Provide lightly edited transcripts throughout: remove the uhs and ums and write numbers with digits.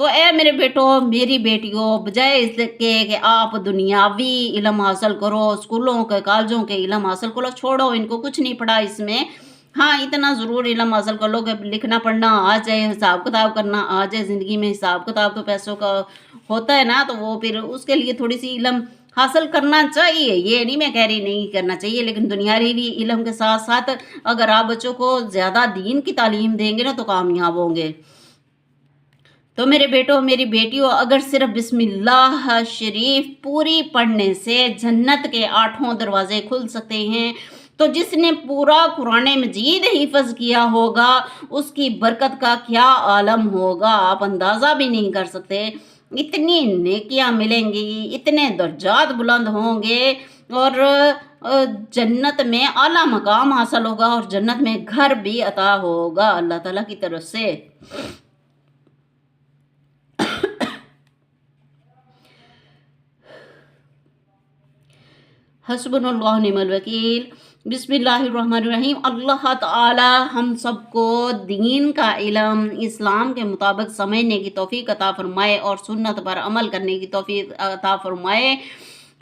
تو اے میرے بیٹوں میری بیٹیوں، بجائے اس کے کہ آپ دنیاوی علم حاصل کرو، اسکولوں کے کالجوں کے علم حاصل کرو، چھوڑو ان کو، کچھ نہیں پڑھا اس میں۔ ہاں اتنا ضرور علم حاصل کر لو کہ لکھنا پڑھنا آ جائے، حساب کتاب کرنا آ جائے، زندگی میں حساب کتاب تو پیسوں کا ہوتا ہے نا، تو وہ پھر اس کے لیے تھوڑی سی علم حاصل کرنا چاہیے، یہ نہیں میں کہہ رہی نہیں کرنا چاہیے، لیکن دنیاوی علم کے ساتھ ساتھ اگر آپ بچوں کو زیادہ دین کی تعلیم دیں گے نا تو کامیاب ہوں گے۔ تو میرے بیٹوں میری بیٹیوں، اگر صرف بسم اللہ شریف پوری پڑھنے سے جنت کے 8 دروازے کھل سکتے ہیں، تو جس نے پورا قرآن مجید حفظ کیا ہوگا اس کی برکت کا کیا عالم ہوگا، آپ اندازہ بھی نہیں کر سکتے۔ اتنی نیکیاں ملیں گی، اتنے درجات بلند ہوں گے، اور جنت میں اعلیٰ مقام حاصل ہوگا، اور جنت میں گھر بھی عطا ہوگا اللہ تعالیٰ کی طرف سے۔ حسبنا اللہ نعم الوکیل۔ بسم اللہ الرحمن الرحیم۔ اللہ تعالی ہم سب کو دین کا علم اسلام کے مطابق سمجھنے کی توفیق عطا فرمائے اور سنت پر عمل کرنے کی توفیق عطا فرمائے۔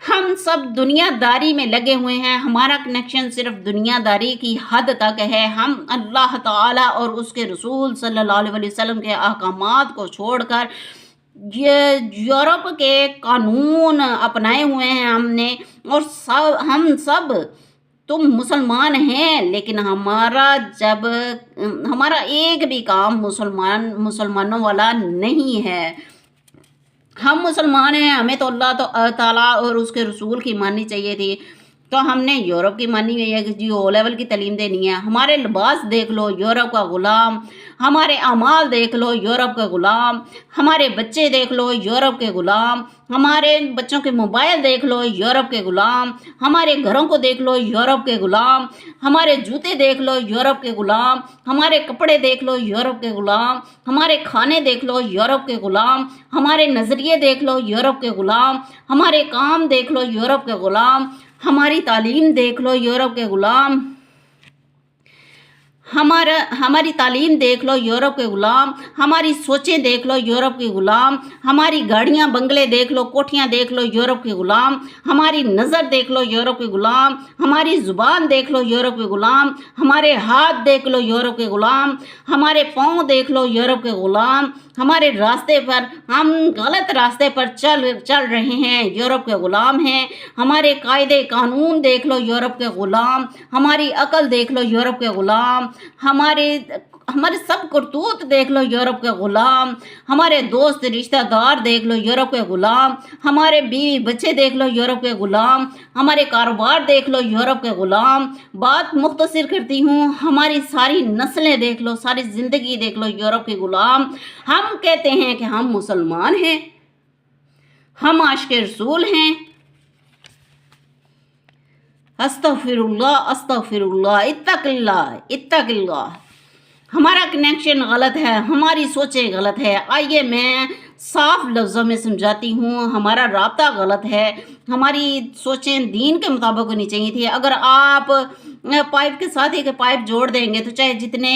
ہم سب دنیا داری میں لگے ہوئے ہیں، ہمارا کنیکشن صرف دنیا داری کی حد تک ہے۔ ہم اللہ تعالی اور اس کے رسول صلی اللہ علیہ وسلم کے احکامات کو چھوڑ کر یہ یورپ کے قانون اپنائے ہوئے ہیں ہم نے، اور ہم سب تم مسلمان ہیں، لیکن ہمارا ایک بھی کام مسلمانوں والا نہیں ہے۔ ہم مسلمان ہیں، ہمیں تو اللہ تعالیٰ اور اس کے رسول کی ماننی چاہیے تھی، تو ہم نے یورپ کی مانی ہوئی ہے کہ جی او لیول کی تعلیم دینی ہے۔ ہمارے لباس دیکھ لو یورپ کا غلام، ہمارے اعمال دیکھ لو یورپ کا غلام، ہمارے بچے دیکھ لو یورپ کے غلام، ہمارے بچوں کے موبائل دیکھ لو یورپ کے غلام، ہمارے گھروں کو دیکھ لو یورپ کے غلام، ہمارے جوتے دیکھ لو یورپ کے غلام، ہمارے کپڑے دیکھ لو یورپ کے غلام، ہمارے کھانے دیکھ لو یورپ کے غلام، ہمارے نظریے دیکھ لو یورپ کے غلام، ہمارے کام دیکھ لو یورپ کے غلام، ہماری تعلیم دیکھ لو یورپ کے غلام، ہماری تعلیم دیکھ لو یورپ کے غلام، ہماری سوچیں دیکھ لو یورپ کے غلام، ہماری گاڑیاں بنگلے دیکھ لو، کوٹھیاں دیکھ لو یورپ کے غلام، ہماری نظر دیکھ لو یورپ کے غلام، ہماری زبان دیکھ لو یورپ کے غلام، ہمارے ہاتھ دیکھ لو یورپ کے غلام، ہمارے پاؤں دیکھ لو یورپ کے غلام، ہمارے راستے پر ہم غلط راستے پر چل رہے ہیں یورپ کے غلام ہیں، ہمارے قاعدے قانون دیکھ لو یورپ کے غلام، ہماری عقل دیکھ لو یورپ کے غلام، ہمارے سب کرتوت دیکھ لو یورپ کے غلام، ہمارے دوست رشتہ دار دیکھ لو یورپ کے غلام، ہمارے بیوی بچے دیکھ لو یورپ کے غلام، ہمارے کاروبار دیکھ لو یورپ کے غلام۔ بات مختصر کرتی ہوں، ہماری ساری نسلیں دیکھ لو، ساری زندگی دیکھ لو یورپ کے غلام۔ ہم کہتے ہیں کہ ہم مسلمان ہیں، ہم عاشق رسول ہیں۔ استغفر اللہ، اتق اللہ۔ ہمارا کنیکشن غلط ہے، ہماری سوچیں غلط ہے۔ آئیے میں صاف لفظوں میں سمجھاتی ہوں، ہمارا رابطہ غلط ہے، ہماری سوچیں دین کے مطابق ہونی چاہیے تھی۔ اگر آپ پائپ کے ساتھ ایک پائپ جوڑ دیں گے تو چاہے جتنے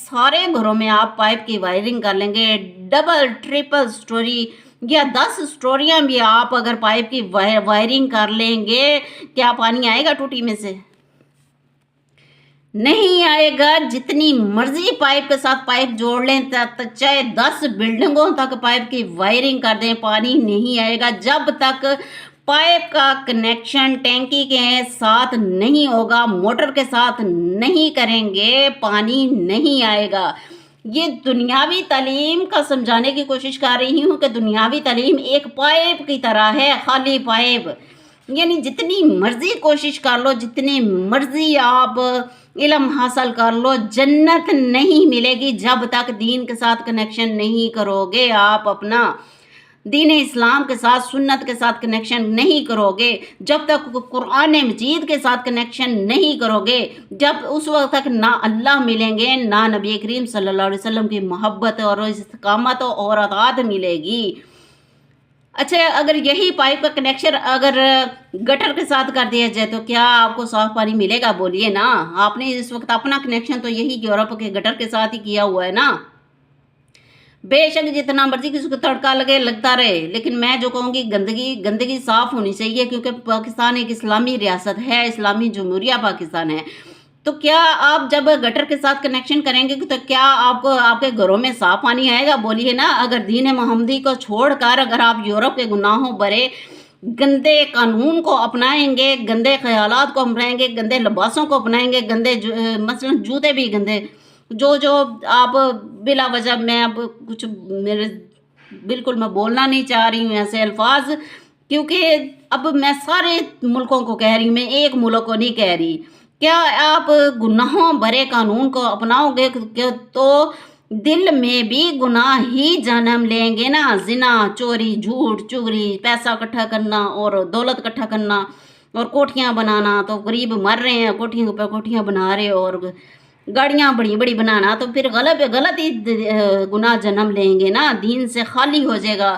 سارے گھروں میں آپ پائپ کی وائرنگ کر لیں گے، ڈبل ٹرپل سٹوری یا 10 سٹوریاں بھی آپ اگر پائپ کی وائرنگ کر لیں گے، کیا پانی آئے گا ٹوٹی میں سے؟ نہیں آئے گا۔ جتنی مرضی پائپ کے ساتھ پائپ جوڑ لیں، چاہے 10 بلڈنگوں تک پائپ کی وائرنگ کر دیں، پانی نہیں آئے گا جب تک پائپ کا کنیکشن ٹینکی کے ساتھ نہیں ہوگا، موٹر کے ساتھ نہیں کریں گے، پانی نہیں آئے گا۔ یہ دنیاوی تعلیم کا سمجھانے کی کوشش کر رہی ہوں کہ دنیاوی تعلیم ایک پائپ کی طرح ہے، خالی پائپ، یعنی جتنی مرضی کوشش کر لو، جتنی مرضی آپ علم حاصل کر لو، جنت نہیں ملے گی جب تک دین کے ساتھ کنیکشن نہیں کرو گے۔ آپ اپنا دین اسلام کے ساتھ، سنت کے ساتھ کنیکشن نہیں کرو گے، جب تک قرآن مجید کے ساتھ کنیکشن نہیں کرو گے، جب اس وقت تک نہ اللہ ملیں گے، نہ نبی کریم صلی اللہ علیہ وسلم کی محبت اور استقامت اور اطاعت ملے گی۔ اچھا، اگر یہی پائپ کا کنیکشن اگر گٹر کے ساتھ کر دیا جائے تو کیا آپ کو صاف پانی ملے گا؟ بولیے نا۔ آپ نے اس وقت اپنا کنیکشن تو یہی یورپ کے گٹر کے ساتھ ہی کیا ہوا ہے نا۔ بے شک جتنا مرضی کسی کو تڑکا لگے لگتا رہے، لیکن میں جو کہوں گی گندگی صاف ہونی چاہیے، کیونکہ پاکستان ایک اسلامی ریاست ہے، اسلامی جمہوریہ پاکستان ہے۔ تو کیا آپ جب گٹر کے ساتھ کنیکشن کریں گے تو کیا آپ کو آپ کے گھروں میں صاف پانی آئے گا؟ بولیے نا۔ اگر دین محمدی کو چھوڑ کر اگر آپ یورپ کے گناہوں برے گندے قانون کو اپنائیں گے، گندے خیالات کو اپنائیں گے، گندے لباسوں کو اپنائیں گے، گندے مثلا جوتے بھی گندے، جو آپ بلا وجہ، میں اب کچھ میرے بالکل میں بولنا نہیں چاہ رہی ہوں ایسے الفاظ، کیونکہ اب میں سارے ملکوں کو کہہ رہی ہوں، میں ایک ملک کو نہیں کہہ رہی۔ کیا آپ گناہوں بھرے قانون کو اپناؤ گے تو دل میں بھی گناہ ہی جنم لیں گے نا۔ زنا، چوری، جھوٹ، چغلی، پیسہ اکٹھا کرنا اور دولت اکٹھا کرنا اور کوٹھیاں بنانا، تو غریب مر رہے ہیں، کوٹھیوں پہ کوٹھیاں بنا رہے، اور گاڑیاں بڑی بڑی بنانا، تو پھر غلط ہی گناہ جنم لیں گے نا۔ دین سے خالی ہو جائے گا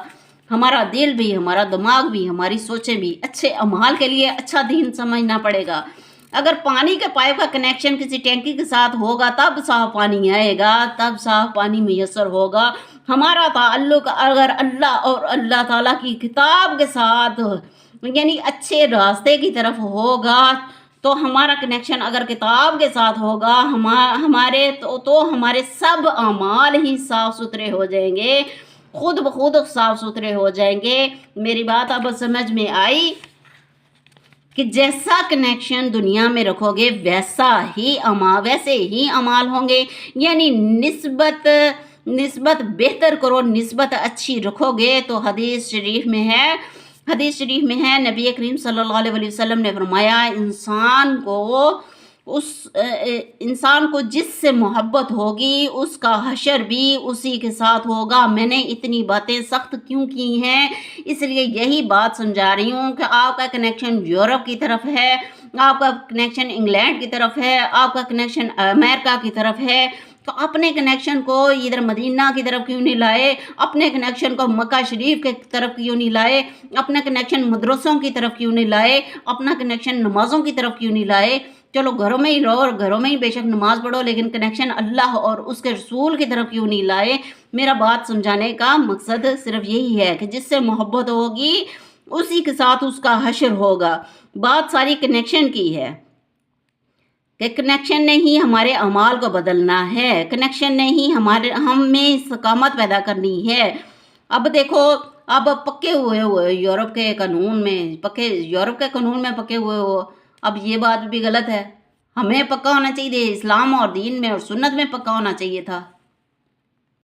ہمارا دل بھی، ہمارا دماغ بھی، ہماری سوچیں بھی۔ اچھے اعمال کے لیے اچھا دین سمجھنا پڑے گا۔ اگر پانی کے پائپ کا کنیکشن کسی ٹینکی کے ساتھ ہوگا تب صاف پانی آئے گا، تب صاف پانی میسر ہوگا۔ ہمارا تعلق اگر اللہ اور اللہ تعالیٰ کی کتاب کے ساتھ، یعنی اچھے راستے کی طرف ہوگا، تو ہمارا کنیکشن اگر کتاب کے ساتھ ہوگا، ہمارے سب اعمال ہی صاف ستھرے ہو جائیں گے، خود بخود صاف ستھرے ہو جائیں گے۔ میری بات اب سمجھ میں آئی کہ جیسا کنیکشن دنیا میں رکھو گے ویسے ہی اعمال ہوں گے، یعنی نسبت بہتر کرو، نسبت اچھی رکھو گے۔ تو حدیث شریف میں ہے نبی کریم صلی اللہ علیہ وسلم نے فرمایا، انسان کو جس سے محبت ہوگی اس کا حشر بھی اسی کے ساتھ ہوگا۔ میں نے اتنی باتیں سخت کیوں کی ہیں؟ اس لیے یہی بات سمجھا رہی ہوں کہ آپ کا کنیکشن یورپ کی طرف ہے، آپ کا کنیکشن انگلینڈ کی طرف ہے، آپ کا کنیکشن امریکہ کی طرف ہے، تو اپنے کنیکشن کو ادھر مدینہ کی طرف کیوں نہیں لائے؟ اپنے کنیکشن کو مکہ شریف کی طرف کیوں نہیں لائے؟ اپنا کنیکشن مدرسوں کی طرف کیوں نہیں لائے؟ اپنا کنیکشن نمازوں کی طرف کیوں نہیں لائے؟ چلو گھروں میں ہی رہو اور گھروں میں ہی بے شک نماز پڑھو، لیکن کنیکشن اللہ اور اس کے رسول کی طرف کیوں نہیں لائے؟ میرا بات سمجھانے کا مقصد صرف یہی ہے کہ جس سے محبت ہوگی اسی کے ساتھ اس کا حشر ہوگا۔ بات ساری کنیکشن کی ہے کہ کنیکشن نے ہی ہمارے اعمال کو بدلنا ہے، کنیکشن نے ہی ہم میں استقامت پیدا کرنی ہے۔ اب دیکھو، اب پکے ہوئے یورپ کے قانون میں پکے ہوئے ہو، اب یہ بات بھی غلط ہے۔ ہمیں پکا ہونا چاہیے، اسلام اور دین میں اور سنت میں پکا ہونا چاہیے تھا۔